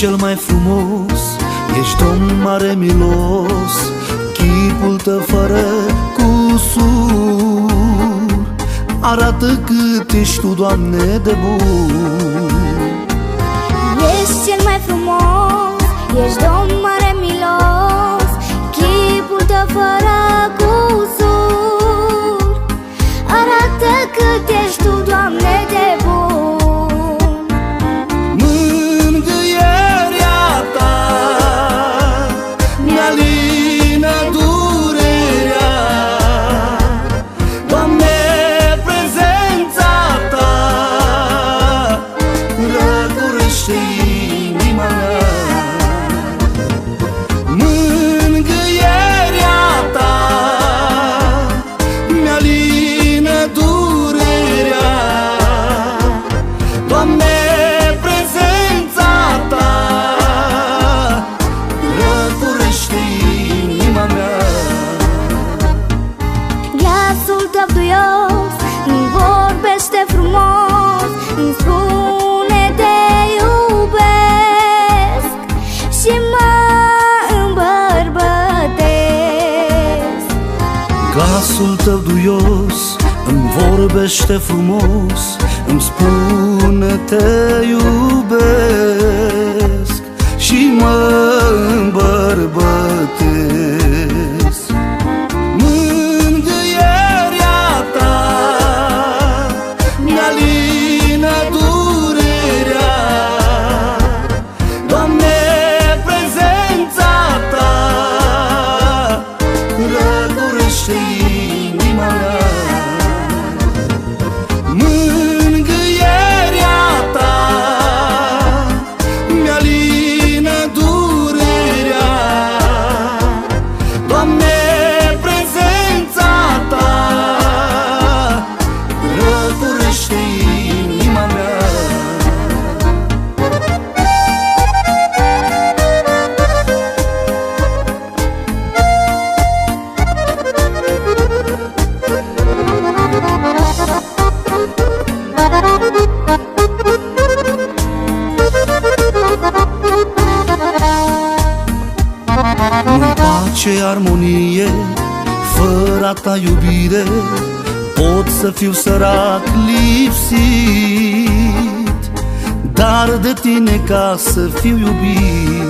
cel mai frumos, ești om mare milos, chipul tău fără cusur arată cât ești tu, Doamne, de bun. Ești cel mai frumos, ești om mare milos, chipul tău fără cusur arată cât ești tu, Doamne, de bun. Mângâierea ta mi-alină durerea, Doamne, prezența ta răcorește inima mea. Mângâierea ta mi-alină durerea, Doamne, prezența ta răcorește inima mea. Glasul tău duios îmi vorbește frumos, îmi spune te iubesc și mă îmbărbătesc. Glasul tău duios îmi vorbește frumos, îmi spune te iubesc și mă îmbărbătesc. Mângâierea ta mi-alină durerea, Doamne, prezența ta răcorește inima mea. Mângâierea ta mi-alină durerea, Doamne, prezența ta răcorește inima mea. Nu-i pace, armonie, fără a ta iubire, pot să fiu sărac, lipsit, dar de tine ca să fiu iubit.